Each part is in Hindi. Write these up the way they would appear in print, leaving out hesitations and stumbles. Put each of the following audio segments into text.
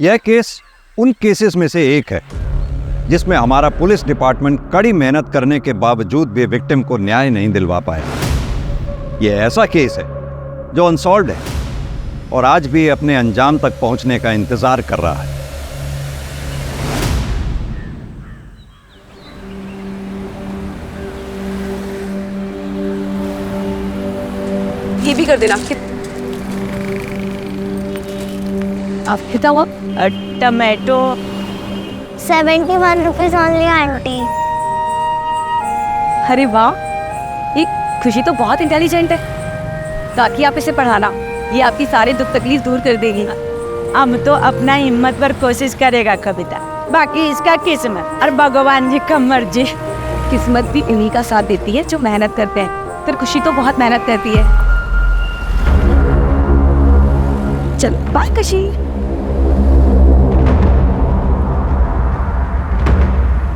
यह केस उन केसेस में से एक है जिसमें हमारा पुलिस डिपार्टमेंट कड़ी मेहनत करने के बावजूद भी विक्टिम को न्याय नहीं दिलवा पाया। यह ऐसा केस है जो अनसॉल्व्ड है और आज भी अपने अंजाम तक पहुंचने का इंतजार कर रहा है। ये भी कर देना। आप कितना हुआ? Tomato 71 rupees only aunty. अरे वाह, ये खुशी तो बहुत इंटेलिजेंट है। ताकि आप इसे पढ़ाना, ये आपकी सारी दुख तकलीफ दूर कर देगी। हम तो अपना हिम्मत पर कोशिश करेगा कविता, बाकी इसका किस्मत और भगवान जी का मर्जी। किस्मत भी इन्हीं का साथ देती है जो मेहनत करते हैं। फिर खुशी तो बहुत मेहनत करती है। चल बाय खुशी।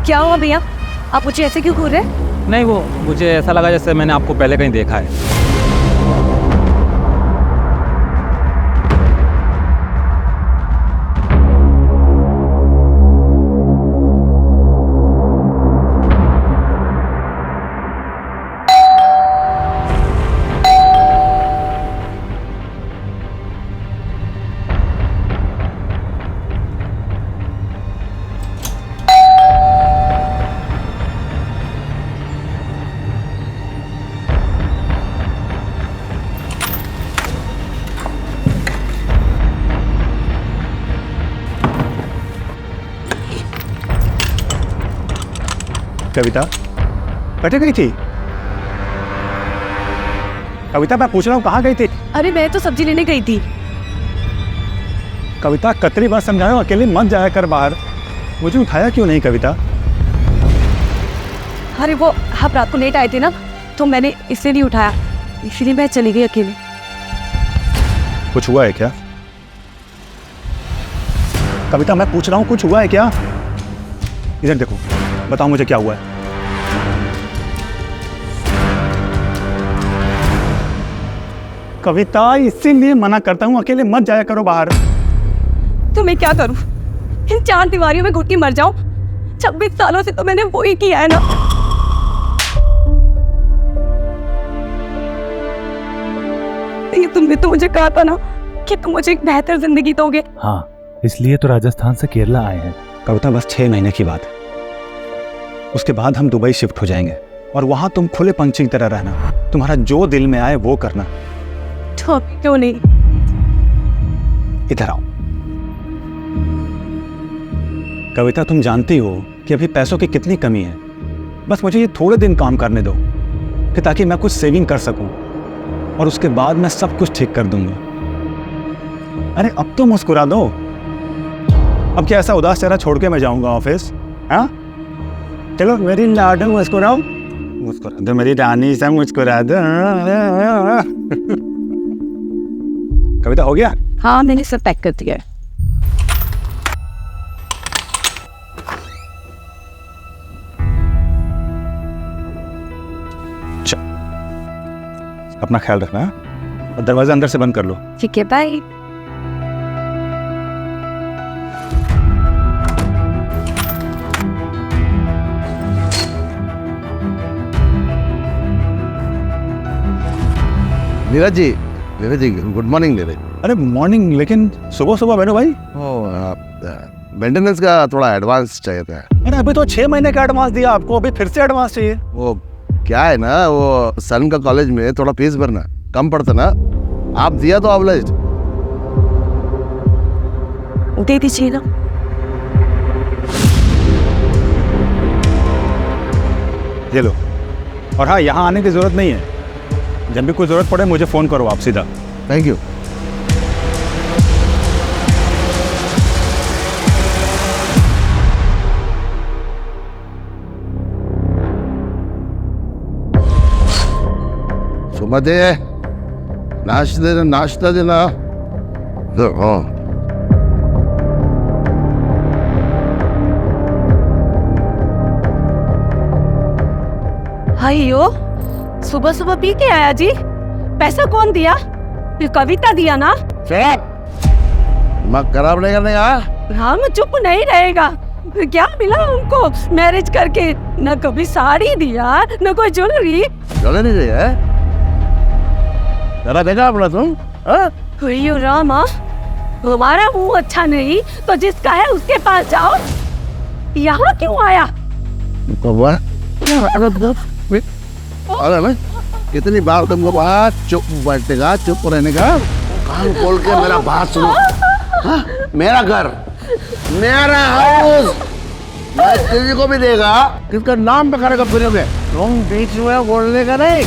क्या हुआ भैया, आप मुझे ऐसे क्यों घूर रहे हैं? नहीं, वो मुझे ऐसा लगा जैसे मैंने आपको पहले कहीं देखा है। कविता कटे गई थी? कविता मैं पूछ रहा हूँ कहाँ गई थी? अरे मैं तो सब्जी लेने गई थी। कविता कतरी बार समझाया अकेले मत जाया कर बाहर। मुझे उठाया क्यों नहीं कविता? अरे वो आप रात को लेट आए थे ना, तो मैंने इसलिए नहीं उठाया, इसलिए मैं चली गई अकेले। कुछ हुआ है क्या? कविता मैं पूछ रहा हूँ कुछ हुआ है क्या? इधर देखो, बताओ मुझे क्या हुआ है। कविता इसीलिए मना करता हूँ अकेले मत जाया करो बाहर। तो मैं क्या करूं? इन 4 दीवारियों में घुट के मर जाऊं? 26 सालों से तो मैंने वो ही किया है ना। ये तुमने तो मुझे कहा था ना कि तुम मुझे एक बेहतर जिंदगी दोगे। हाँ, इसलिए तो राजस्थान से केरला आए हैं। कविता बस 6 महीने की बात है, उसके बाद हम दुबई शिफ्ट हो जाएंगे और वहां तुम खुले पंछी की तरह रहना। तुम्हारा जो दिल में आए वो करना। तो क्यों नहीं? इधर आओ। कविता तुम जानती हो कि अभी पैसों की कितनी कमी है। बस मुझे ये थोड़े दिन काम करने दो कि ताकि मैं कुछ सेविंग कर सकूं और उसके बाद मैं सब कुछ ठीक कर दूंगा। अरे अब तो मुस्कुरा दो। अब क्या ऐसा उदास चेहरा छोड़ के मैं जाऊंगा ऑफिस? हाँ चलो मेरी लाडो मुस्कुराओ, मुस्कुरा दो मेरी रानी सा, मुस्कुरा दो। कविता हो गया? हाँ मैंने सब पैक कर दिया है। अपना ख्याल रखना और दरवाजा अंदर से बंद कर लो। ठीक है, bye. Neeraj ji good morning Neeraj. अरे मॉर्निंग, लेकिन सुबह सुबह बैठो भाई। मेंटेनेंस का थोड़ा एडवांस चाहिए था। अरे अभी तो 6 महीने का एडवांस दिया आपको, अभी फिर से एडवांस चाहिए? वो क्या है ना, वो सन का कॉलेज में थोड़ा फीस भरना कम पड़ता ना, आप दिया तो ऑब्लाइज्ड। दे दीजिए ना। ये लो। और हाँ, यहाँ आने की जरूरत नहीं है, जब भी कोई जरूरत पड़े मुझे फोन करो आप सीधा। Thank you. सुमते नाश्ता देना। हाँ हाइयो, सुबह सुबह पी के आया जी? पैसा कौन दिया? कविता दिया ना? दिमाग खराब नहीं करने का। राम चुप नहीं रहेगा। क्या मिला उनको मैरिज करके? न कभी साड़ी दिया, न कोई ज्वेलरी। चले नहीं रही है, जरा देखा अपना तुम? हाँ? अयो रामा, हमारा मुंह अच्छा नहीं तो जिसका है उसके पास जाओ। यहाँ क्यों आया? अरे ना, कितनी बार तुमको बात चुप बैठने का, चुप रहने का। कान खोल के मेरा बात सुनो। हाँ? मेरा घर, मेरा हाउस, मैं किसी को भी देगा, किसका नाम पे करेगा फिरोगे? तुम बीच में बोलने का नहीं।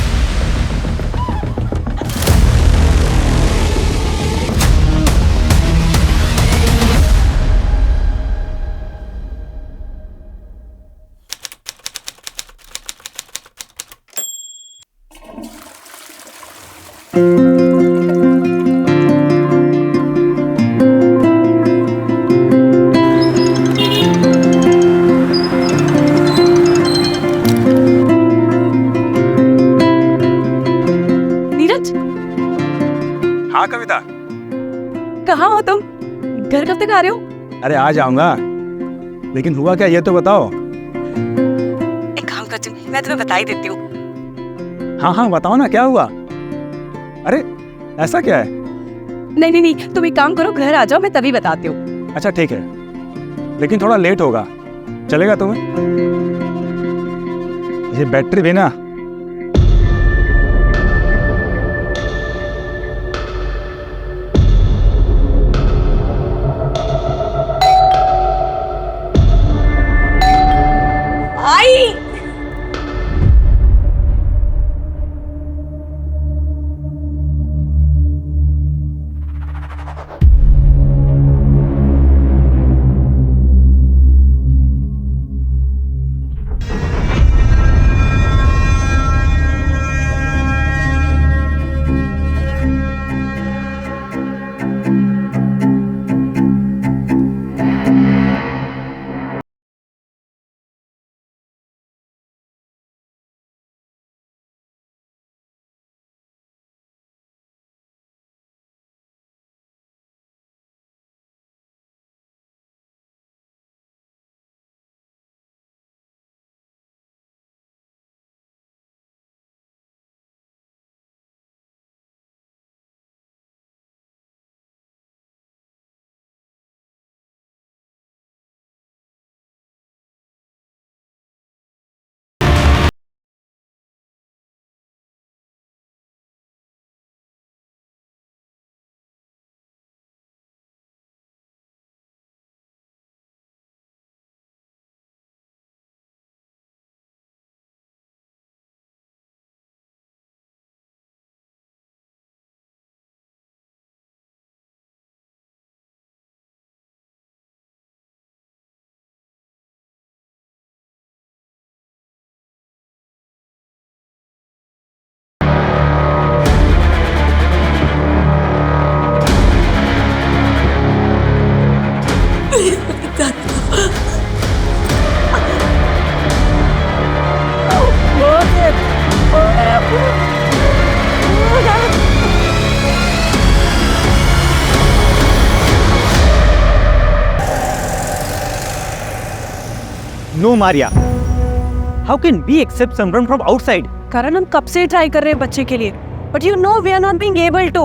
नीरज, हाँ कविता, कहाँ हो तुम? घर कब तक आ रहे हो? अरे आ जाऊंगा, लेकिन हुआ क्या ये तो बताओ। एक काम करती हूँ, मैं तुम्हें बता ही देती हूँ। हाँ हाँ बताओ ना, क्या हुआ? अरे ऐसा क्या है? नहीं नहीं नहीं, तुम एक काम करो, घर आ जाओ, मैं तभी बताती हूँ। अच्छा ठीक है, लेकिन थोड़ा लेट होगा, चलेगा तुम्हें? ये बैटरी भी ना। आई No, Maria. How can we accept someone from outside? कारण हम कब से ट्राई कर रहे हैं बच्चे के लिए, but you know we are not being able to.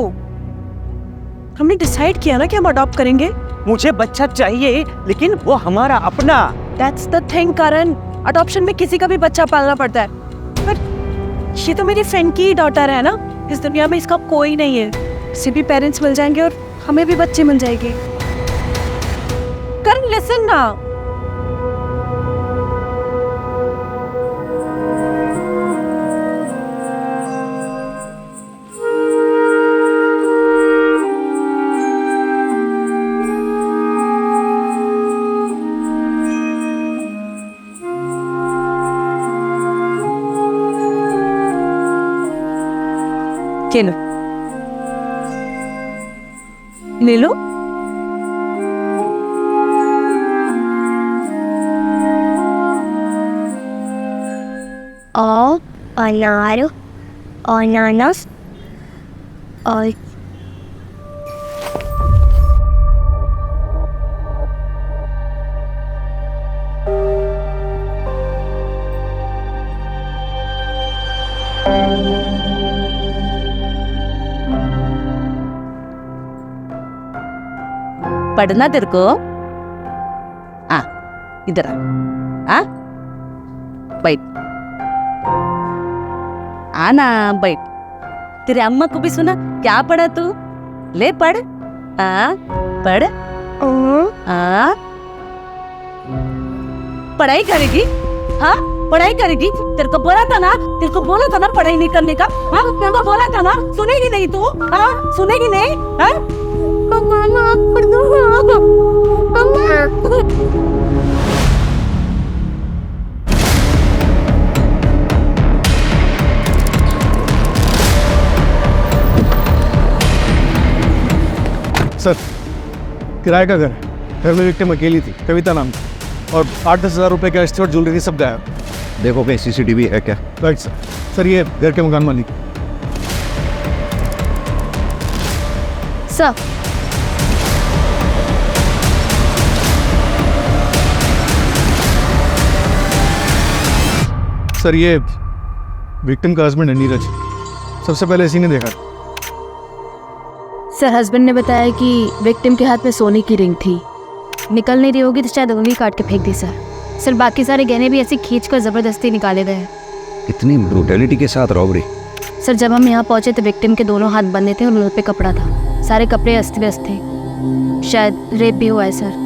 हमने डिसाइड किया ना कि हम अडॉप्ट करेंगे। मुझे बच्चा चाहिए, लेकिन वो हमारा अपना। That's the thing Karan, adoption में किसी का भी बच्चा पालना पड़ता है। पर ये तो मेरी फ्रेंड की डॉटर है ना, इस दुनिया में इसका कोई नहीं है। इसे भी पेरेंट्स मिल जाएंगे और हमें भी बच्चे मिल जाएंगे। करण लिसन ना। ले लो। और अनार और अनानास और पढ़ना तेरे को? आ, इधर आ, बैठ, आना बैठ। तेरे अम्मा को भी सुना क्या पढ़ा तू? ले पढ़, पढ़, पढ़ाई करेगी? हाँ, पढ़ाई करेगी? तेरे को बोला था ना पढ़ाई नहीं करने का। हाँ, तेरे को बोला था ना, सुनेगी नहीं तू? हाँ, सुनेगी नहीं? हाँ? सर, किराए का घर है। घर में विक्टिम अकेली थी, कविता नाम की, और 8-10 हज़ार रुपए का और ज्वेलरी सब गायब। देखो कहीं सीसीटीवी है क्या? Right sir. सर, ये घर के मकान मालिक। सर, सर, ये विक्टिम का हस्बैंड है नीरज। सबसे पहले इसी ने देखा। सर, हस्बैंड ने बताया कि विक्टिम के हाथ में सोने की रिंग थी, निकल नहीं रही होगी तो शायद उंगली काट के फेंक दी। सर, बाकी सारे गहने भी ऐसे खींच कर जबरदस्ती निकाले गए हैं। इतनी ब्रूटैलिटी के साथ रॉबरी? सर, जब हम यहाँ पहुंचे तो विक्टिम के दोनों हाथ बंधे थे और मुंह पे कपड़ा था। सारे कपड़े अस्त व्यस्त थे, शायद रेप भी हुआ है सर।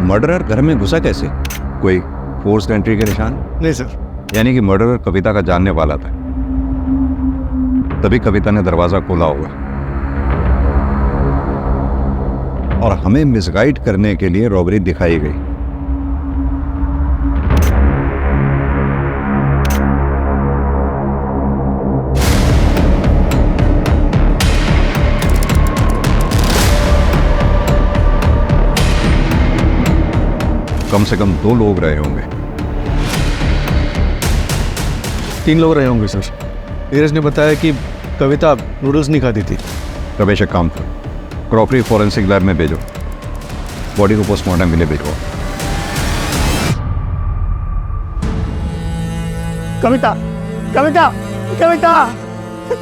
मर्डरर घर में घुसा कैसे? कोई फोर्स्ड एंट्री के निशान? नहीं सर। यानी कि मर्डरर कविता का जानने वाला था, तभी कविता ने दरवाजा खोला होगा और हमें मिसगाइड करने के लिए रॉबरी दिखाई गई। कम से कम 2 लोग रहे होंगे। 3 लोग रहे होंगे सर। नीरज ने बताया कि कविता नूडल्स नहीं खाती थी। रमेश, एक काम करो, क्रॉकरी फॉरेंसिक लैब में भेजो, बॉडी को पोस्टमार्टम के लिए भेजो। कविता, कविता, कविता,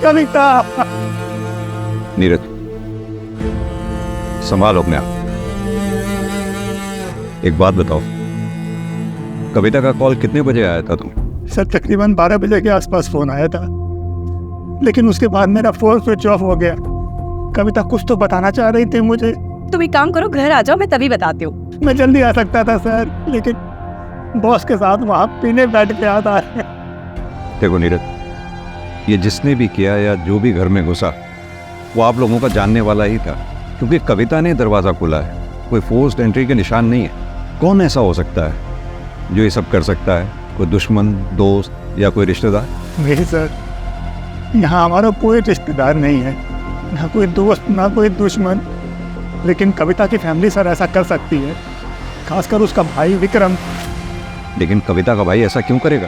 कविता। नीरज, संभालो अपने आप। एक बात बताओ, कविता का कॉल कितने बजे आया था तुम? सर, तकरीबन 12 बजे के आसपास फोन आया था, लेकिन उसके बाद मेरा फोन स्विच ऑफ हो गया। कविता कुछ तो बताना चाह रही थी मुझे। तुम एक काम करो, घर आ जाओ, मैं तभी बताती हूँ। मैं जल्दी आ सकता था सर, लेकिन बॉस के साथ वहाँ पीने बैठ गया था। देखो नीरज, ये जिसने भी किया या जो भी घर में घुसा, वो आप लोगों का जानने वाला ही था, क्योंकि कविता ने दरवाजा खोला है। कोई फोर्स्ड एंट्री के निशान नहीं है। कौन ऐसा हो सकता है जो ये सब कर सकता है? कोई दुश्मन, दोस्त या कोई रिश्तेदार? नहीं सर, यहाँ हमारा कोई रिश्तेदार नहीं है, ना कोई दोस्त, ना कोई दुश्मन। लेकिन कविता की फैमिली सर ऐसा कर सकती है, खासकर उसका भाई विक्रम। लेकिन कविता का भाई ऐसा क्यों करेगा?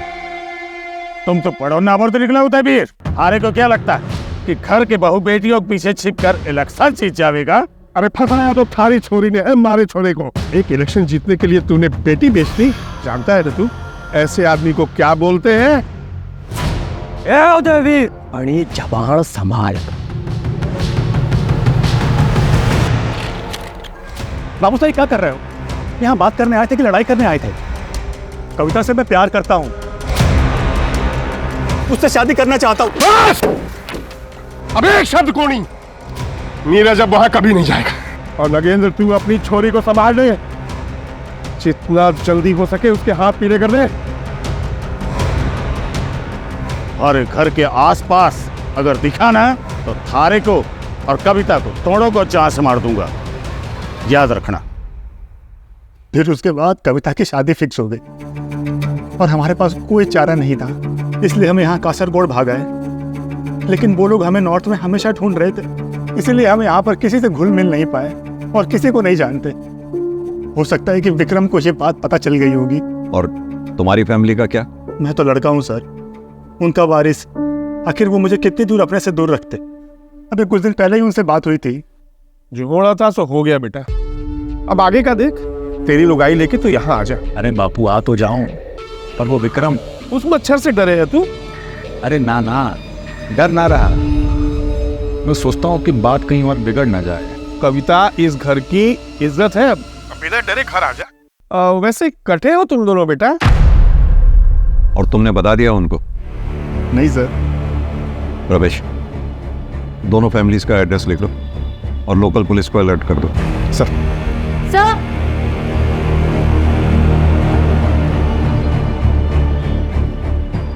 तुम तो पढ़ो ना, तो निकला होता है वीर। हारे को क्या लगता है कि घर के बहू बेटियों के पीछे छिपकर इलेक्शन जीत जाएगा? अरे फसाया तो थारी छोरी ने है मारे छोरे को। एक इलेक्शन जीतने के लिए तूने बेटी बेच दी, जानता है ना तू ऐसे आदमी को क्या बोलते हैं? आणि जबान संभाल। बाबू साहब क्या कर रहे हो? यहाँ बात करने आए थे कि लड़ाई करने आए थे? कविता से मैं प्यार करता हूँ, उससे शादी करना चाहता हूँ। अबे एक शब्द कोनी, नीरज अब वहां कभी नहीं जाएगा। और नगेंद्र, तू अपनी छोरी को संभाल ले, जितना जल्दी हो सके उसके हाथ पीले कर दे। और घर के आसपास अगर दिखा ना तो थारे को और कविता को तोड़ों को चाह से मार दूंगा, याद रखना। फिर उसके बाद कविता की शादी फिक्स हो गई और हमारे पास कोई चारा नहीं था, इसलिए हम यहाँ कासरगोड भाग आए। लेकिन वो लोग हमें नॉर्थ में हमेशा ढूंढ रहे थे, इसलिए हम यहाँ पर किसी से घुल मिल नहीं पाए और किसी को नहीं जानते। हो सकता है कि विक्रम को ये बात पता चल गई होगी। और तुम्हारी फैमिली का क्या? मैं तो लड़का हूँ सर, उनका वारिस। आखिर वो मुझे कितनी दूर अपने से दूर रखते? अभी कुछ दिन पहले ही उनसे बात हुई थी। जो हो रहा था सो हो गया बेटा, अब आगे का देख। तेरी लुगाई लेके तू यहाँ आ जा। अरे बापू आ तो जाऊं, पर वो विक्रम, उस मच्छर से डरे है तू? अरे ना ना, डर ना रहा, मैं सोचता हूँ कि बात कहीं और बिगड़ ना जाए। कविता इस घर की इज्जत है, अब बिना डरे घर आ जा। वैसे कटे हो तुम दोनों बेटा? और तुमने बता दिया उनको? नहीं सर। रमेश, दोनों फैमिलीज का एड्रेस लिख लो और लोकल पुलिस को अलर्ट कर दो। सर। सर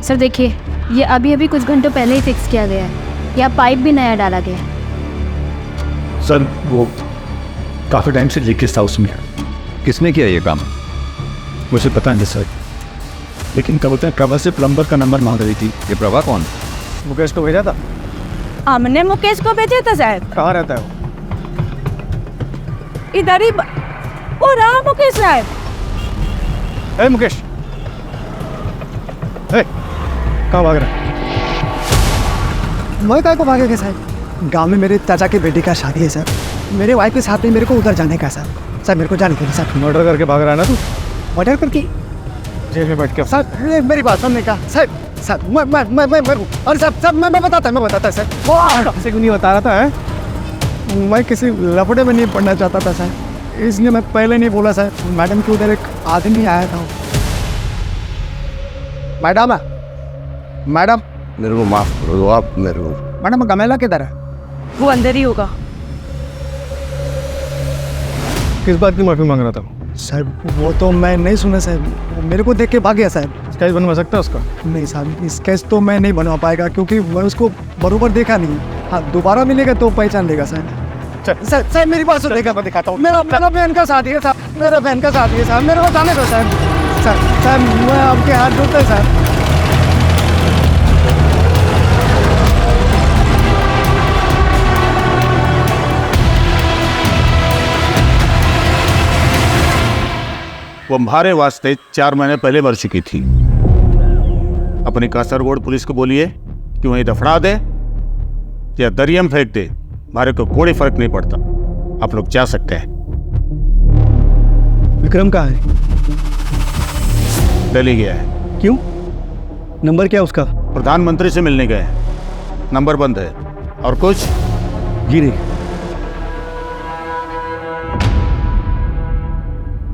सर देखिए, ये अभी अभी कुछ घंटों पहले ही फिक्स किया गया है। यहाँ पाइप भी नया डाला गया है। सर वो काफ़ी टाइम से लीकेज था उसमें। किसने किया ये काम? मुझे पता नहीं सर, लेकिन कविता प्रभा से प्लम्बर का नंबर मांग रही थी। ये प्रभा कौन? मुकेश को भेजा था। हमने मुकेश को भेजा था साहब। कहाँ रहता है वो? इधर ही ओ रहा मुकेश साहब। ए मुकेश, ए कहाँ भाग रहा है? मैं काय को भागेगा सर? गांव में मेरे चाचा की बेटी का शादी है सर, मेरे वाइफ के साथ में मेरे को उधर जाने का सर। सर मेरे को जाने के लिए सर। मर्डर करके भाग रहा है ना तू? मर्डर करके? जेल में बैठ के। सर मेरी बात सुनने का सर। सर मैं और सब मैं बताता सर। किसी को नहीं बता रहा था है? मैं किसी लफड़े में नहीं पढ़ना चाहता था सर, इसलिए मैं पहले नहीं बोला सर। मैडम के उधर एक आदमी आया था। मैडम मैडम मेरे को माफ करो दो आप मेरे को। मैडम गमेला किधर है? वो अंदर ही होगा। किस बात की माफी मांग रहा था? सर वो तो मैं नहीं सुना सर, मेरे को देख के भाग गया सर। स्केच बनवा सकता है उसका? नहीं साहब, स्केच तो मैं नहीं बनवा पाएगा क्योंकि मैं उसको बरोबर देखा नहीं। हाँ दोबारा मिलेगा तो पहचान लेगा सर। सर मेरी बात सुनेगा, मैं दिखाता हूँ। मेरा बहन का साथी है साहब, मेरा बहन का साथी है साहब, मेरे को जाने दो सर। सर मैं आपके हाथ जोड़ता सर। वो हमारे वास्ते 4 महीने पहले मर चुकी थी। अपनी कासरगोड पुलिस को बोलिए कि वहीं दफना दे या दरिया में फेंक दे, हमारे को कोई फर्क नहीं पड़ता। आप लोग जा सकते हैं। विक्रम कहाँ है? दिल्ली गया है। क्यों? नंबर क्या उसका? प्रधानमंत्री से मिलने गए हैं, नंबर बंद है। और कुछ? जी नहीं।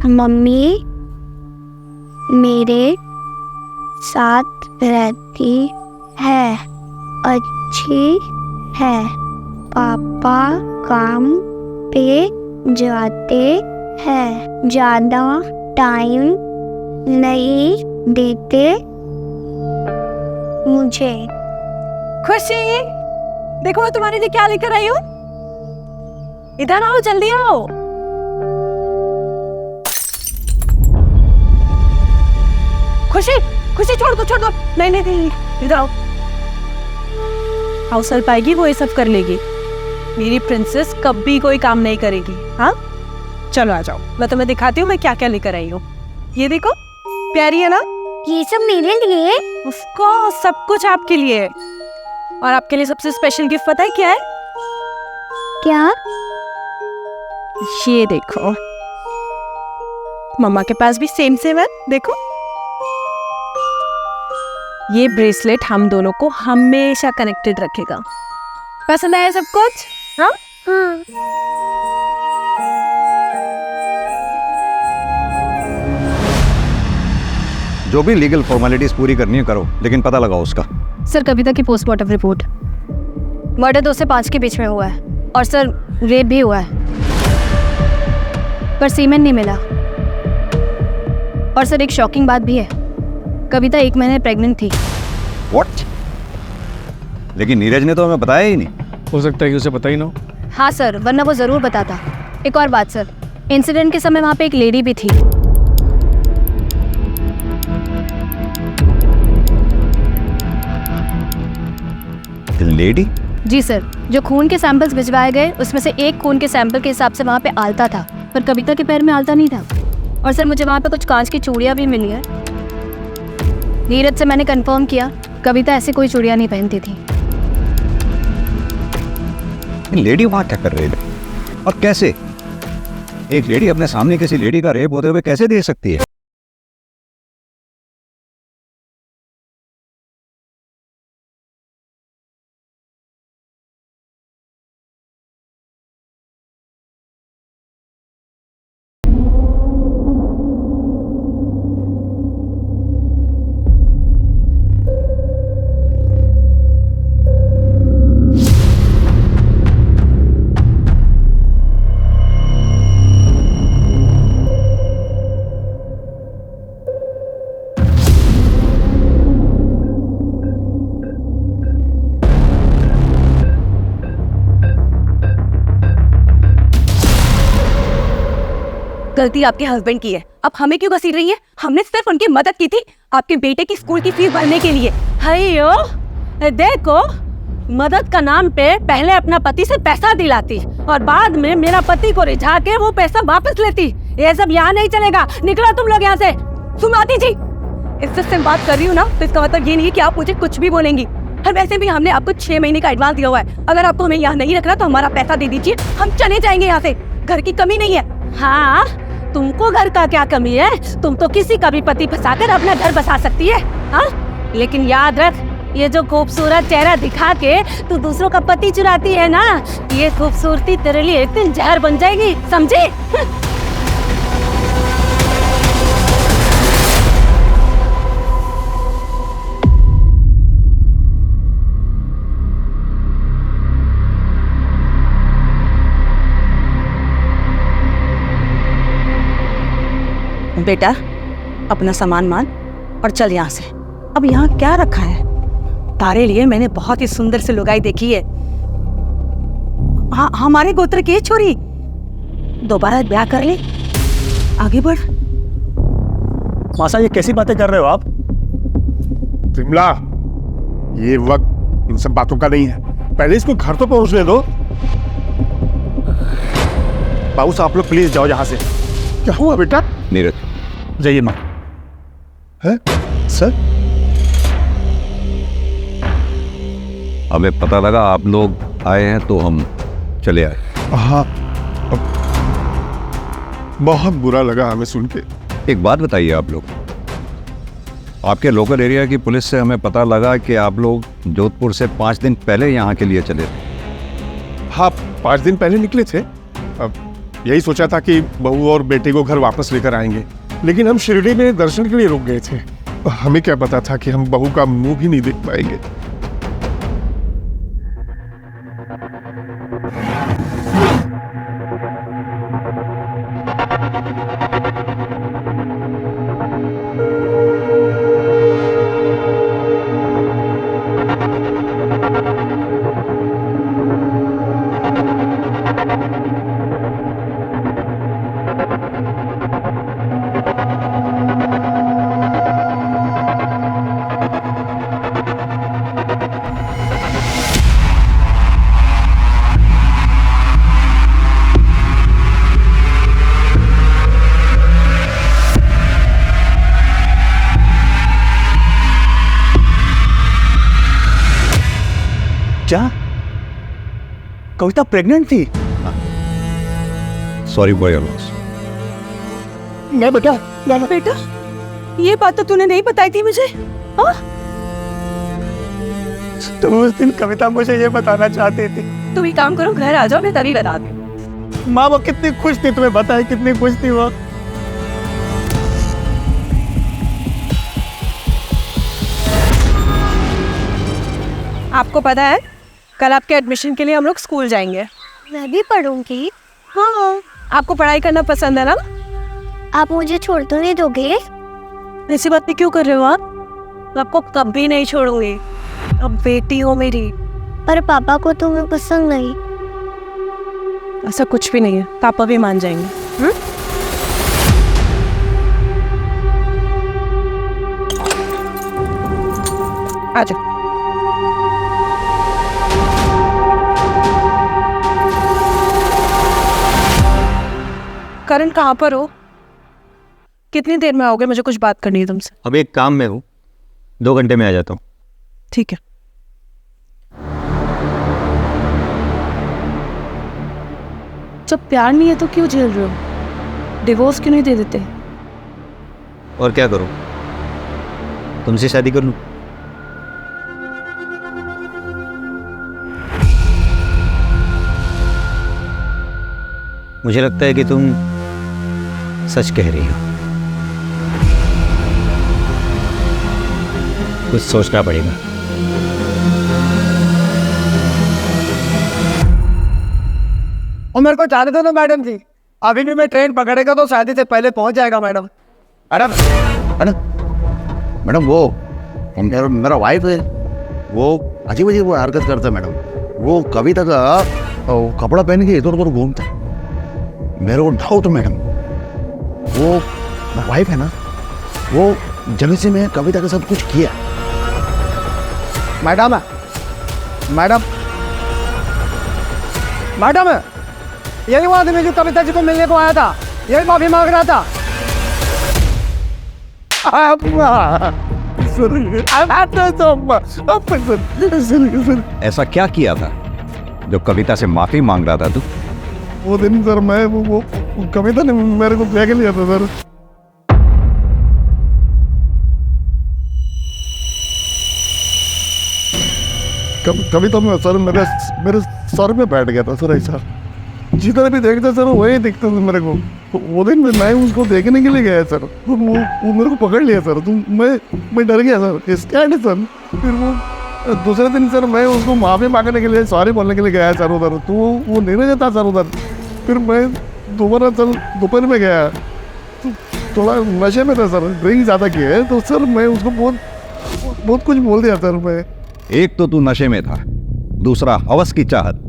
मम्मी मेरे साथ रहती है, अच्छी है। पापा काम पे जाते हैं, ज़्यादा टाइम नहीं देते मुझे। खुशी, देखो मैं तुम्हारे लिए क्या लेकर आई हूँ। इधर आओ, जल्दी आओ। खुशी खुशी छोड़ दो। नहीं इधर आओ। हाउस हेल्प आएगी, वो ये सब कर लेगी। मेरी प्रिंसेस कभी कोई काम नहीं करेगी। हाँ चलो आ जाओ, मैं तुम्हें दिखाती हूँ मैं क्या क्या लेकर आई हूँ। ये देखो, प्यारी है ना? ये सब मेरे लिए? उसको सब कुछ आपके लिए। और आपके लिए सबसे स्पेशल गिफ्ट पता है क्या है? क्या? ये देखो, मम्मा के पास भी सेम है, देखो। ये ब्रेसलेट हम दोनों को हमेशा कनेक्टेड रखेगा। पसंद आया सब कुछ? हाँ? जो भी लीगल फॉर्मेलिटीज पूरी करनी है करो, लेकिन पता लगाओ उसका। सर कविता की पोस्टमार्टम रिपोर्ट, मर्डर 2 से 5 के बीच में हुआ है। और सर रेप भी हुआ है, पर सीमेन नहीं मिला। और सर एक शॉकिंग बात भी है, कविता 1 महीने प्रेग्नेंट थी। What? लेकिन नीरज ने तो हमें बताया ही नहीं। हो सकता है कि उसे पता ही ना हो। हाँ सर, वरना वो ज़रूर बताता। एक और बात सर, इंसिडेंट के समय वहाँ पे एक लेडी भी थी। लेडी? जी सर, जो खून के सैंपल्स भिजवाए गए उसमें से एक खून के सैंपल के हिसाब से वहाँ पे आलता था, पर कविता के पैर में आलता नहीं था। और सर मुझे वहाँ पे कुछ कांच की चूड़ियाँ भी मिली है। नीरज से मैंने कंफर्म किया, कविता ऐसे कोई चूड़ियाँ नहीं पहनती थी। लेडी वहां क्या कर रही थी और कैसे? एक लेडी अपने सामने किसी लेडी का रेप होते हुए कैसे देख सकती है? गलती आपके हस्बैंड की है, अब हमें क्यों घसीट रही है? हमने सिर्फ उनकी मदद की थी आपके बेटे की स्कूल की फीस भरने के लिए। हयो देखो, मदद का नाम पे पहले अपना पति से पैसा दिलाती और बाद में मेरा पति को रिझा के वो पैसा वापस लेती। ये सब यहाँ नहीं चलेगा, निकलो तुम लोग यहाँ से। सुमाती जी, इज्जत से बात कर रही हूँ ना, तो इसका मतलब ये नहीं है कि आप मुझे कुछ भी बोलेंगी। और वैसे भी हमने आपको 6 महीने का एडवांस दिया हुआ है। अगर आपको हमें यहाँ नहीं रखना तो हमारा पैसा दे दीजिए, हम चले जाएंगे यहाँ से। घर की कमी नहीं है। हाँ, तुमको घर का क्या कमी है? तुम तो किसी का भी पति फंसाकर अपना घर बसा सकती है। हाँ, लेकिन याद रख, ये जो खूबसूरत चेहरा दिखा के तू दूसरों का पति चुराती है ना, ये खूबसूरती तेरे लिए एक दिन जहर बन जाएगी, समझी? बेटा, अपना सामान मान और चल यहाँ से। अब यहाँ क्या रखा है? तारे लिए मैंने बहुत ही सुंदर सी लुगाई देखी है। हाँ, हमारे गोत्र की छोरी, दोबारा ब्याह कर ले, आगे बढ़। मासा, ये कैसी बातें कर रहे हो आप? विमला, ये वक्त इन सब बातों का नहीं है। पहले इसको घर तो पहुंचने दो। बाबू साहब, आप लोग प्लीज जाओ यहाँ से। क्या हुआ बेटा? नीरज, जाइए माँ। है सर? हमें पता लगा आप लोग आए हैं तो हम चले आए। हाँ, बहुत बुरा लगा हमें सुन के। एक बात बताइए, आप लोग, आपके लोकल एरिया की पुलिस से हमें पता लगा कि आप लोग जोधपुर से 5 दिन पहले यहाँ के लिए चले थे। हाँ, 5 दिन पहले निकले थे। अब यही सोचा था कि बहू और बेटे को घर वापस लेकर आएंगे, लेकिन हम शिरडी में दर्शन के लिए रुक गए थे। हमें क्या पता था कि हम बहू का मुंह भी नहीं देख पाएंगे। क्या कविता प्रेग्नेंट थी? Sorry for your loss. मैं बेटा, बेटा, ये बात तो तूने नहीं बताई थी मुझे। हाँ? तुम उस दिन कविता मुझे ये बताना चाहती थी। तुम एक काम करो, घर आ जाओ, मैं तभी बता दूँ। माँ वो कितनी खुश थी, तुम्हें बताए कितनी खुश थी वो। आपको पता है, कल आपके एडमिशन के लिए हम लोग स्कूल जाएंगे। मैं भी पढ़ूंगी। हाँ, आपको पढ़ाई करना पसंद है ना? आप मुझे छोड़ तो नहीं दोगे? ऐसी बातें क्यों कर रहे हो आप? मैं आपको कभी नहीं छोड़ूंगी, अब बेटी हो मेरी। पर पापा को तुम्हें पसंद नहीं। ऐसा कुछ भी नहीं है, पापा भी मान जाएंगे। आ जाओ। करण, कहाँ पर हो? कितनी देर में आओगे? मुझे कुछ बात करनी है तुमसे। अभी एक काम में हूँ, 2 घंटे में आ जाता हूँ। ठीक है। जब प्यार नहीं है तो क्यों झेल रहे हो? डिवोर्स क्यों नहीं दे देते? और क्या करूं? तुमसे शादी कर लूं? मुझे लगता है कि तुम सच कह रही हो। कुछ सोचना पड़ेगा। और मेरे को चाहते थे ना मैडम जी, अभी भी मैं ट्रेन पकड़ेगा तो शादी से पहले पहुंच जाएगा मैडम। मैडम मैडम मैडम वो मेरा वाइफ है, वो अजीब अजीब हरकत करता है मैडम। वो कविता का कपड़ा पहन के इधर उधर घूमता है। मेरे को डाउट मैडम, वो मेरा वाइफ है ना, वो जगह से मैं कविता का सब कुछ किया। मैडम मैडम मैडम यही वो आदमी जो कविता जी को मिलने को आया था, यही माफी मांग रहा था। ऐसा क्या किया था जो कविता से माफी मांग रहा था तू? वो दिन सर मैं वो कविता ने मेरे को देख लिया था सर। कविता में सर मेरे सर पे बैठ गया था सर। ऐसा जिधर भी देखता सर वही दिखता था मेरे को। वो दिन मैं उसको देखने के लिए गया सर, वो मेरे को पकड़ लिया सर। तो मैं डर गया सर, स्कैर्ड है सर। फिर वो दूसरे दिन सर मैं उसको माफी मांगने के लिए सॉरी बोलने के लिए गया सर उधर, तो वो नहीं रहता सर उधर। फिर मैं दोबारा सर दोपहर में गया, तो थोड़ा नशे में था सर, ड्रिंक ज़्यादा किया है, तो सर मैं उसको बहुत कुछ बोल दिया सर मैं। एक तो तू नशे में था, दूसरा हवस की चाहत,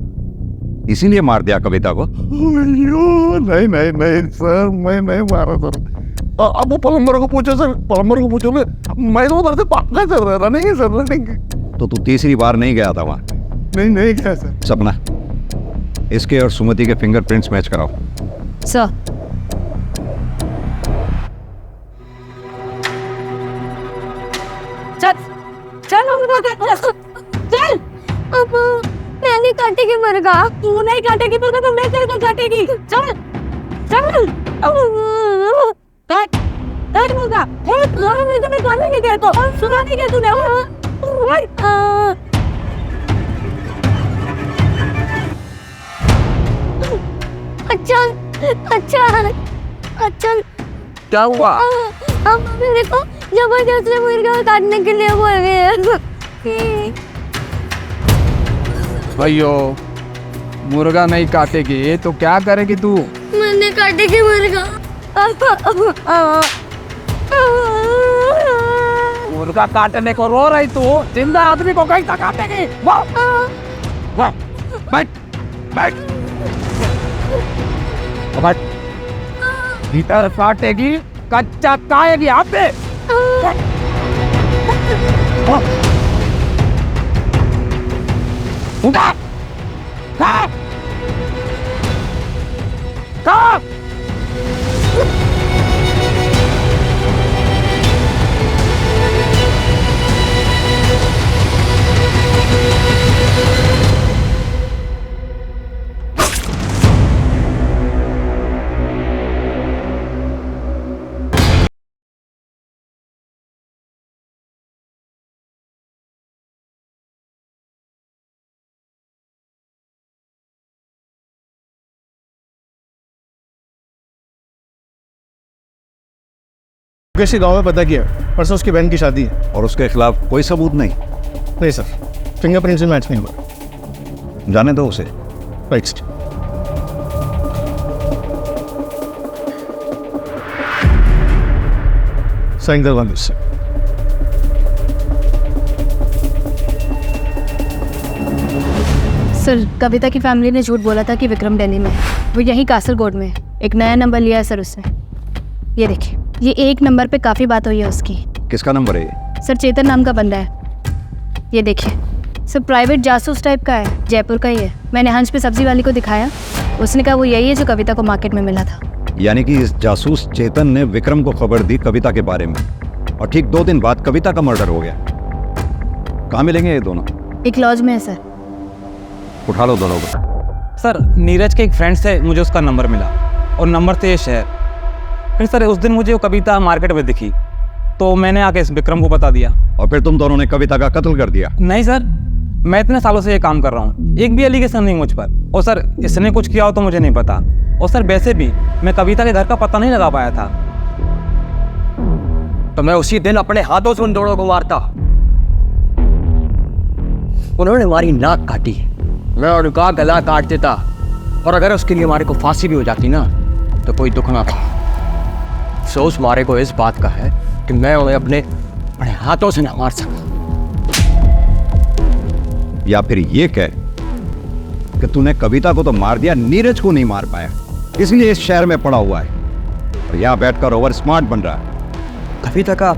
इसीलिए मार दिया कविता को? नहीं नहीं नहीं सर, मैं नहीं मारा सर। अब वो प्लम्बर को पूछो सर, प्लम्बर को पूछो। मैं तो उधर से पक्का सर रनिंग सर रनिंग। तो तू तीसरी बार नहीं गया था वहाँ? नहीं गया सर। सपना, इसके और सुमति के फिंगरप्रिंट्स मैच कराओ। सर चल अब मैं नहीं काटेगी मुर्गा। तू नहीं काटेगी मुर्गा तो मैं तेरे को काटेगी। चल चल काट काट मुर्गा। मैं तुम्हें खाने नहीं देता, सुना नहीं क्या तूने? अच्छा अच्छा अच्छा क्या हुआ? अब मेरे को जबरदस्ती मुर्गा काटने के लिए बोल गए। भैयो मुर्गा नहीं काटेगी तो क्या करेगी तू? मैंने काटेगी मुर्गा। मुर्गा काटने को रो रही तू, जिंदा आदमी को कहीं तक काटेगी? वाह वाह, बैठ बैठ बैठ। भीतर काटेगी, कच्चा खाएगी यहाँ पे। उठा खा खा। किसी गांव में पता किया, परसों उसकी बहन की शादी है। और उसके खिलाफ कोई सबूत नहीं? नहीं सर, फिंगरप्रिंट से मैच नहीं हुआ। जाने दो उसे। राइट। साइन करवा दो। सर कविता की फैमिली ने झूठ बोला था कि विक्रम दिल्ली में है। वो यहीं कासरगोड में है। एक नया नंबर लिया है सर उसने। ये देखिए, ये एक नंबर पे काफ़ी बात हुई है उसकी। किसका नंबर है ये? सर चेतन नाम का बंदा है। ये देखिए सर, प्राइवेट जासूस टाइप का है, जयपुर का ही है। मैंने हंस पे सब्जी वाली को दिखाया, उसने कहा वो यही है जो कविता को मार्केट में मिला था। यानी कि इस जासूस चेतन ने विक्रम को खबर दी कविता के बारे में, और ठीक 2 दिन बाद कविता का मर्डर हो गया। कहाँ मिलेंगे ये दोनों? एक लॉज में है सर। उठा लो दोनों को। सर नीरज के एक फ्रेंड से मुझे उसका नंबर मिला और नंबर से ये शहर। फिर सर उस दिन मुझे वो कविता मार्केट में दिखी, तो मैंने आके इस विक्रम को बता दिया। और फिर तुम दोनों ने कविता का कत्ल कर दिया? नहीं सर, मैं इतने सालों से ये काम कर रहा हूँ, एक भी एलिगेशन नहीं मुझ पर। और सर इसने कुछ किया हो तो मुझे नहीं पता। और सर वैसे भी मैं कविता के घर का पता नहीं लगा पाया था। तो मैं उसी दिन अपने हाथों से उन दोनों को मारता। उन्होंने हमारी नाक काटी, मैं उनका गला काट देता, और अगर उसके लिए हमारे को फांसी भी हो जाती ना तो कोई दुख ना था। अफसोस मारे को इस बात का है कि मैं उन्हें अपने हाथों से ना मार सका। या फिर ये कह कि तूने कविता को तो मार दिया, नीरज को नहीं मार पाया, इसलिए इस शहर में पड़ा हुआ है और यहाँ बैठकर ओवर स्मार्ट बन रहा है। कविता का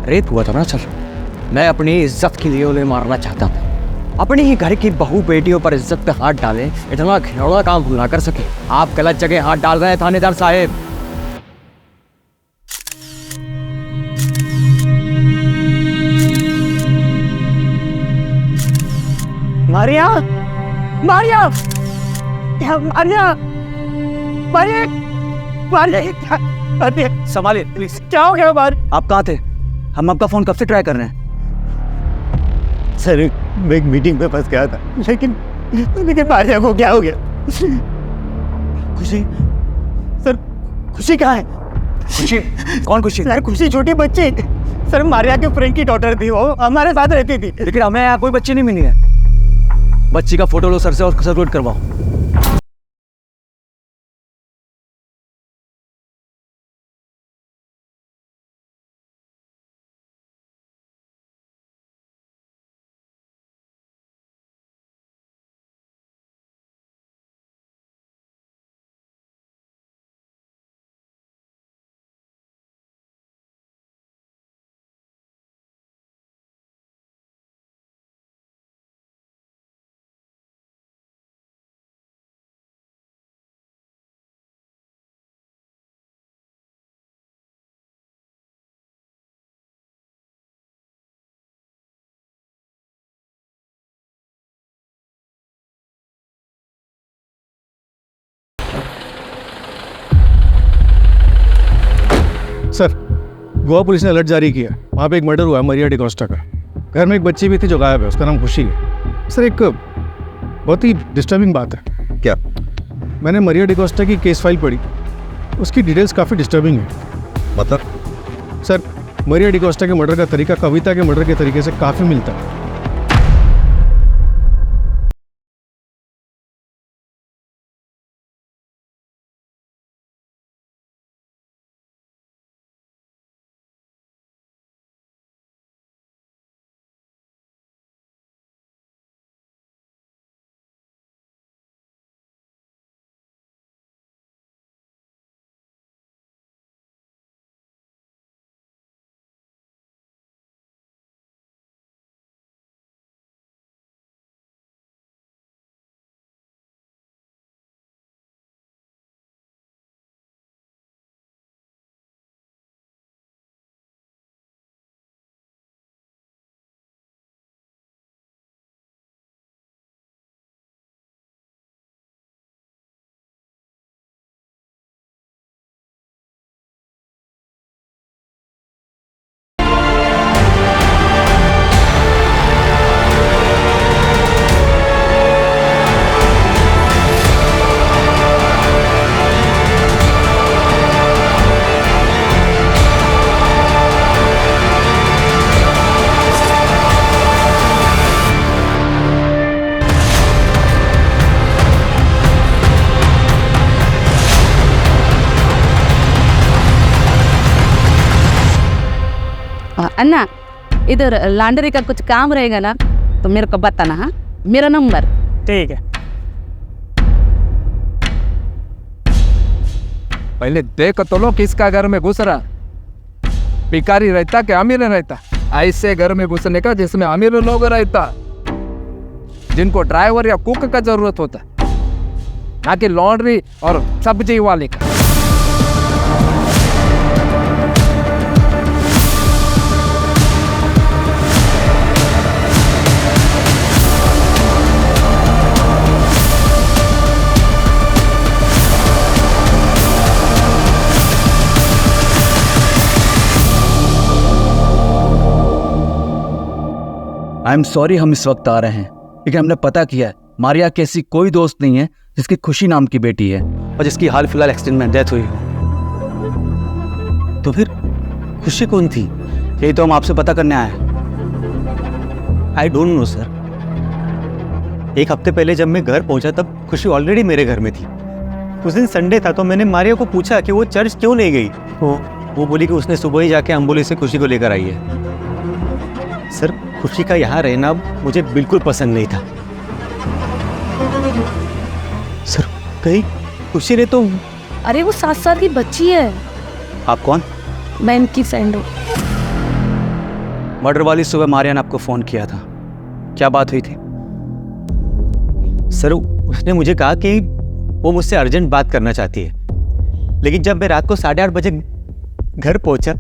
रेप हुआ था ना सर, मैं अपनी इज्जत के लिए उन्हें मारना चाहता था। अपनी ही घर की बहू बेटियों पर इज्जत पे हाथ डाले, इतना घिनौना काम ना कर सके। आप गलत जगह हाथ डाल रहे हैं थानेदार साहब। मारिया, मारिया, मारिया, मारिया, मारिया, संभालिए प्लीज। क्या हो गया बार? आप कहाँ थे? हम आपका फोन कब से ट्राई कर रहे हैं। सर मैं एक मीटिंग में फंस गया था, लेकिन मारिया को क्या हो गया? खुशी, सर खुशी कहाँ है? खुशी? कौन खुशी? सर खुशी छोटी बच्ची, सर मारिया के फ्रेंड की डॉटर थी, वो हमारे साथ रहती थी। लेकिन हमें यहाँ कोई बच्ची नहीं मिली है। बच्ची का फोटो लो सर से और सर्कुलेट करवाओ। सर गोवा पुलिस ने अलर्ट जारी किया, वहाँ पे एक मर्डर हुआ है मरिया डिकोस्टा का। घर में एक बच्ची भी थी जो गायब है, उसका नाम खुशी है। सर एक बहुत ही डिस्टर्बिंग बात है। क्या? मैंने मरिया डिकोस्टा की केस फाइल पढ़ी, उसकी डिटेल्स काफ़ी डिस्टर्बिंग है। मतलब? सर मरिया डिकोस्टा के मर्डर का तरीका कविता के मर्डर के तरीके से काफ़ी मिलता है। अन्ना इधर लॉन्ड्री का कुछ काम रहेगा ना तो मेरे को बताना। हाँ मेरा नंबर। ठीक है। पहले देख तो लो किसका घर में घुस रहा, भिखारी रहता कि अमीर रहता। ऐसे घर में घुसने का जिसमें अमीर लोग रहता, जिनको ड्राइवर या कुक का जरूरत होता, ना कि लॉन्ड्री और सब्जी वाले का। आई एम सॉरी हम इस वक्त आ रहे हैं, क्योंकि हमने पता किया है मारिया की ऐसी कोई दोस्त नहीं है जिसकी खुशी नाम की बेटी है और जिसकी हाल फिलहाल एक्सीडेंट में डेथ हुई हो। तो फिर खुशी कौन थी? यही तो हम आपसे पता करने आए हैं। I don't know sir. एक हफ्ते पहले जब मैं घर पहुंचा तब खुशी ऑलरेडी मेरे घर में थी। उस दिन संडे था तो मैंने मारिया को पूछा कि वो चर्च क्यों नहीं गई। वो बोली कि उसने सुबह ही जाके एम्बुलेंस से खुशी को लेकर आई है। सर, खुशी का यहाँ रहना मुझे बिल्कुल पसंद नहीं था। सर, कहीं खुशी ने तो... अरे वो 7 साल की बच्ची है। आप कौन? मैं इनकी फ्रेंड हूँ। मर्डर वाली सुबह मारिया ने आपको फोन किया था, क्या बात हुई थी? सर, उसने मुझे कहा कि वो मुझसे अर्जेंट बात करना चाहती है, लेकिन जब मैं रात को 8:30 बजे घर पहुंचा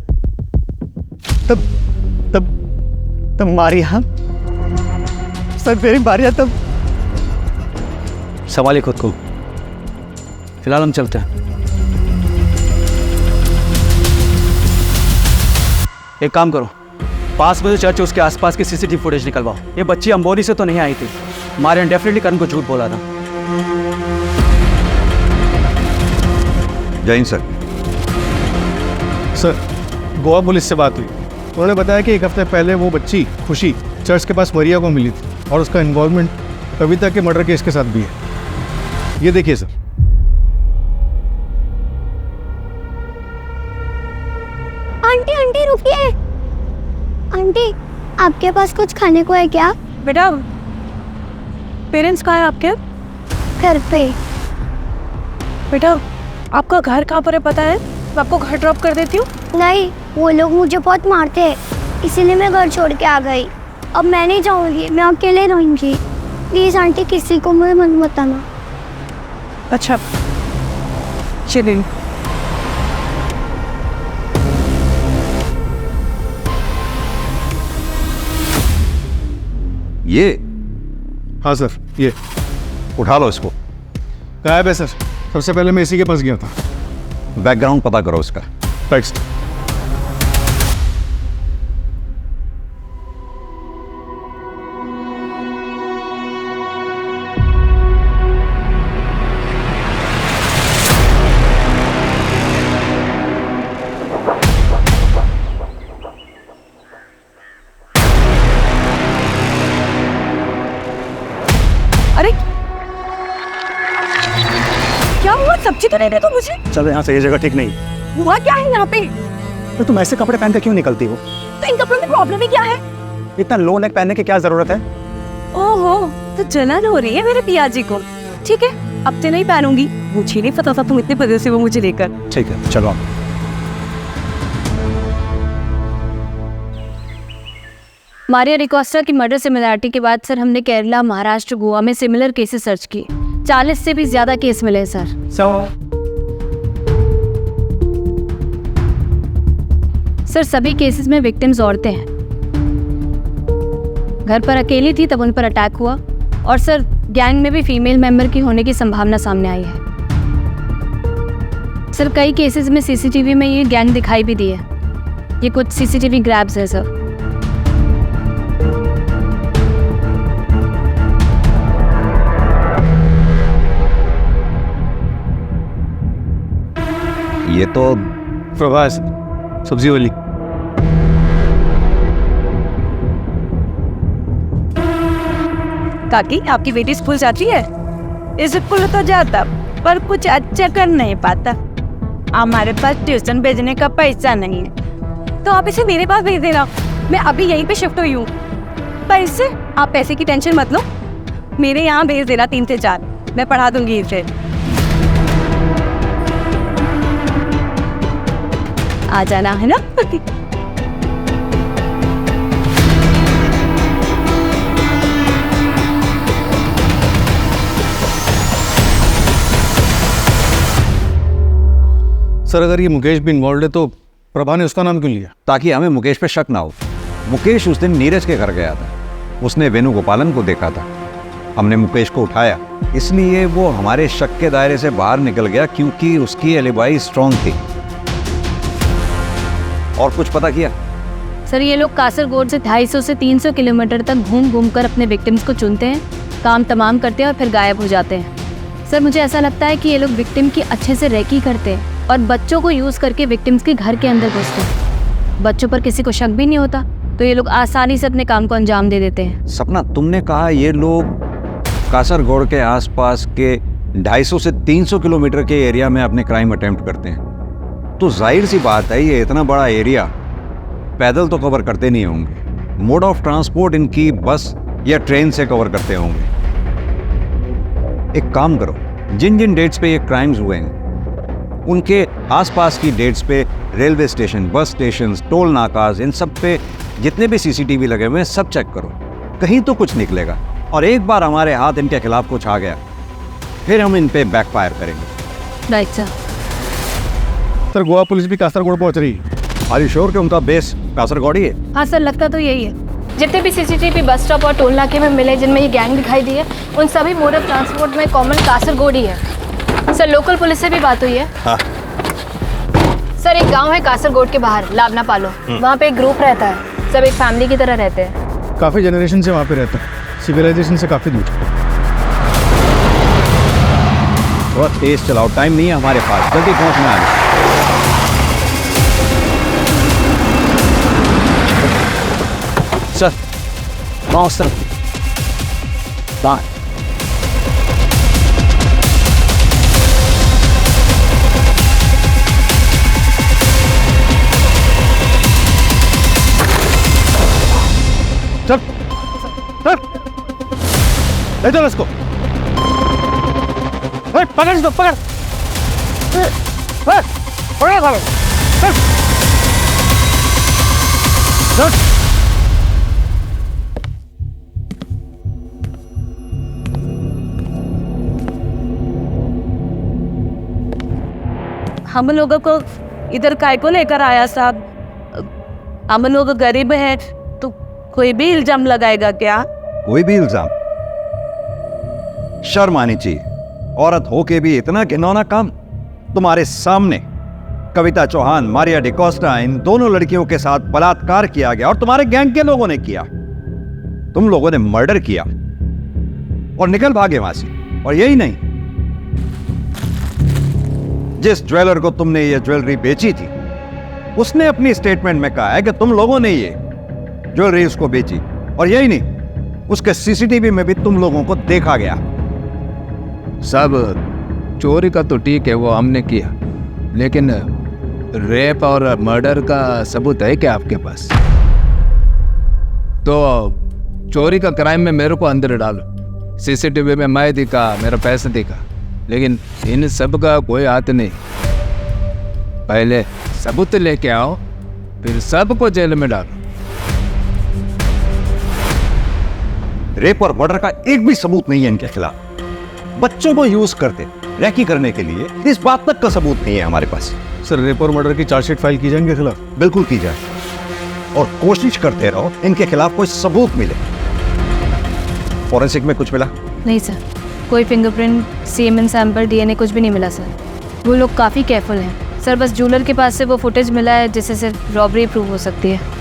तब मारिया... सर, मेरी मारिया तब... संभालिए खुद को, फिलहाल हम चलते हैं। एक काम करो, पास में जो चर्च है उसके आसपास की सीसीटीवी फुटेज निकलवाओ। ये बच्ची अंबोली से तो नहीं आई थी। मारिया ने डेफिनेटली करण को झूठ बोला था। जय Hind sir. Sir, Goa police से बात हुई। उन्होंने बताया कि एक हफ्ते पहले वो बच्ची खुशी चर्च के पास मारिया को मिली थी और उसका इन्वॉल्वमेंट कविता के मर्डर केस के साथ भी है। ये देखिए सर। आंटी आंटी रुकिए। आंटी, आपके पास कुछ खाने को है क्या? बेटा, पेरेंट्स कहाँ हैं आपके? घर पे। बेटा, आपका घर कहाँ पर है पता है? मैं आपको घर ड्रॉप कर देती हूँ। नहीं, वो लोग मुझे बहुत मारते हैं, इसीलिए मैं घर छोड़ के आ गई। अब मैं नहीं जाऊंगी, मैं अकेले रहूंगी। प्लीज आंटी, किसी को मुझे मत बताना। अच्छा, चलिए। ये? हाँ सर, ये उठा लो इसको। गायब है सर। सबसे पहले मैं इसी के पास गया था। बैकग्राउंड पता करो इसका। राइट। अरे क्या हुआ? सब्जी तो नहीं दे तो मुझे। चलो यहाँ से, ये जगह ठीक नहीं। हुआ क्या है यहाँ पे? तो तुम ऐसे कपड़े पहन के क्यों निकलती हो? तो इन कपड़ों में प्रॉब्लम ही क्या है? इतना लो नेक पहनने की क्या जरूरत है? ओहो, तो जलन हो रही है मेरे पियाजी को। ठीक है, अब से नहीं पहनूंगी। मुझे नहीं पता था तुम इतने पदे से वो मुझे लेकर। ठीक है, चलो आप। मारिया डिकोस्टा की मर्डर सिमिलरिटी के बाद सर हमने केरला, महाराष्ट्र, गोवा में सिमिलर केसेस सर्च किए। 40 से भी ज्यादा केस मिले सर। सर सभी केसेस में विक्टिम्स औरतें हैं। घर पर अकेली थी तब उन पर अटैक हुआ, और सर गैंग में भी फीमेल मेंबर की होने की संभावना सामने आई है। सर कई केसेस में सीसीटीवी में ये गैंग दिखाई भी दी है। ये कुछ सीसीटीवी ग्रैब्स है सर। ये तो प्रभास, सब्जी वाली। काकी, आपकी बेटी स्कूल जाती है? स्कूल तो जाता पर कुछ अच्छा कर नहीं पाता। हमारे पास ट्यूशन भेजने का पैसा नहीं है, तो आप इसे मेरे पास भेज देना। मैं अभी यहीं पे शिफ्ट हुई हूँ। पैसे? आप पैसे की टेंशन मत लो, मेरे यहाँ भेज देना 3 से 4, मैं पढ़ा दूंगी इसे। आ जाना है ना? सर अगर ये मुकेश भी इन्वॉल्व है तो प्रभा ने उसका नाम क्यों लिया? ताकि हमें मुकेश पे शक ना हो। मुकेश उस दिन नीरज के घर गया था, उसने वेणुगोपालन को देखा था। हमने मुकेश को उठाया, इसलिए वो हमारे शक के दायरे से बाहर निकल गया क्योंकि उसकी एलिबाई स्ट्रांग थी। और कुछ पता किया? सर ये लोग कासरगोड से 250 से 300 किलोमीटर तक घूम घूम कर अपने विक्टिम्स को चुनते हैं, काम तमाम करते हैं और फिर गायब हो जाते हैं। सर मुझे ऐसा लगता है कि ये लोग विक्टिम की अच्छे से रेकी करते हैं और बच्चों को यूज़ करके विक्टिम्स के घर के अंदर घुसते हैं। बच्चों पर किसी को शक भी नहीं होता, तो ये लोग आसानी से अपने काम को अंजाम दे देते हैं। सपना, तुमने कहा ये लोग कासरगोड के आसपास के 250 से 300 किलोमीटर के एरिया में अपने क्राइम अटेम्प्ट करते हैं, तो जाहिर सी बात है ये इतना बड़ा एरिया पैदल तो कवर करते नहीं होंगे। मोड ऑफ ट्रांसपोर्ट इनकी बस या ट्रेन से कवर करते होंगे। एक काम करो, जिन जिन डेट्स पे ये क्राइम्स हुए हैं उनके आसपास की डेट्स पे railway station, bus station, toll नाकाज, इन सब पे जितने भी सीसीटीवी लगे हुए हैं सब चेक करो, कहीं तो कुछ निकलेगा। और एक बार हमारे हाथ इनके खिलाफ कुछ आ गया फिर हम इन पे बैकफायर करेंगे। Right sir. Sir Goa police भी कासरगोड पहुंच रही है। आर यू श्योर कि उनका बेस कासरगोड ही है? हाँ सर, लगता तो यही है। जितने भी सीसीटीवी बस स्टॉप और टोल नाके में मिले जिनमें ये गैंग दिखाई दी है, उन सभी मोड ऑफ ट्रांसपोर्ट में कॉमन कासरगोड ही है। सर लोकल पुलिस से भी बात हुई है। हाँ। सर एक गांव है कासरगोड के बाहर, लावना पालो, वहाँ पे एक ग्रुप रहता है, सब एक फैमिली की तरह रहते हैं। काफ़ी जनरेशन से वहाँ पे रहता है, सिविलाइजेशन से काफ़ी दूर। बहुत तेज चलाओ, टाइम नहीं है हमारे पास, जल्दी पहुंचना है। सर वहाँ उस तरफ दाएं। चल चल, ले चल इसको। पकड़ इसको, पकड़ पकड़ साले। चल चल। हम लोगों को इधर काय को लेकर आया साहब? हम लोग गरीब हैं तो कोई भी इल्जाम लगाएगा क्या? कोई भी इल्जाम? शर्म आनी चाहिए, औरत होके भी इतना घिनौना काम। तुम्हारे सामने कविता चौहान, मारिया डिकोस्टा, इन दोनों लड़कियों के साथ बलात्कार किया गया और तुम्हारे गैंग के लोगों ने किया। तुम लोगों ने मर्डर किया और निकल भागे वहां से। और यही नहीं, जिस ज्वेलर को तुमने ये ज्वेलरी बेची थी उसने अपनी स्टेटमेंट में कहा है कि तुम लोगों ने ये ज्वेलरी उसको बेची। और यही नहीं, उसके सीसीटीवी में भी तुम लोगों को देखा गया। सब चोरी का तो ठीक है, वो हमने किया, लेकिन रेप और मर्डर का सबूत है क्या आपके पास? तो चोरी का क्राइम में मेरे को अंदर डालो, सीसीटीवी में मैं दिखा, मेरा पैसा दिखा, लेकिन इन सब का कोई हाथ नहीं। पहले सबूत लेके आओ, फिर सबको जेल में डालो। रेप और मर्डर का एक भी सबूत नहीं है इनके खिलाफ। बच्चों को यूज करते रैकी करने के लिए, इस बात तक का सबूत नहीं है हमारे पास। सर रेप और मर्डर की चार्जशीट फाइल की जाएंगे खिलाफ? बिल्कुल की जाए, और कोशिश करते रहो इनके खिलाफ कोई सबूत मिले। फॉरेंसिक में कुछ मिला? नहीं सर, कोई फिंगरप्रिंट, सीमेन सैंपल, डीएनए कुछ भी नहीं मिला सर। वो लोग काफ़ी केयरफुल हैं सर। बस ज्वेलर के पास से वो फुटेज मिला है जिससे सिर्फ रॉबरी प्रूव हो सकती है।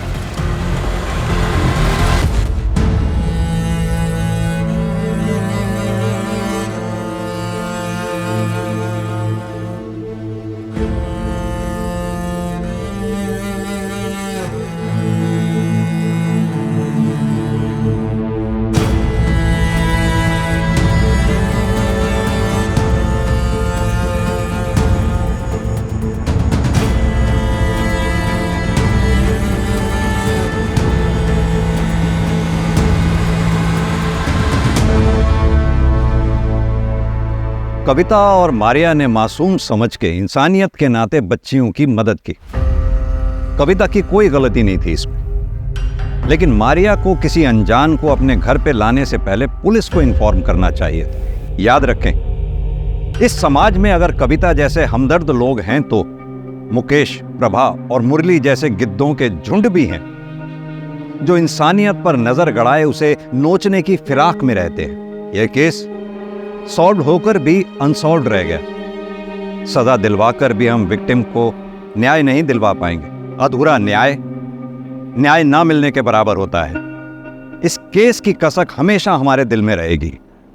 कविता और मारिया ने मासूम समझ के इंसानियत के नाते बच्चियों की मदद की। कविता की कोई गलती नहीं थी इसमें, लेकिन मारिया को किसी अनजान को अपने घर पे लाने से पहले पुलिस को इन्फॉर्म करना चाहिए था। याद रखें, इस समाज में अगर कविता जैसे हमदर्द लोग हैं तो मुकेश, प्रभा और मुरली जैसे गिद्धों के झुंड भी हैं जो इंसानियत पर नजर गड़ाए उसे नोचने की फिराक में रहते हैं। यह केस सॉल्व होकर भी अनसॉल्व रह गया। सजा दिलवाकर भी हम विक्टिम को न्याय नहीं दिलवा पाएंगे। अधूरा न्याय न्याय ना मिलने के बराबर होता है। इस केस की कसक हमेशा हमारे दिल में रहेगी।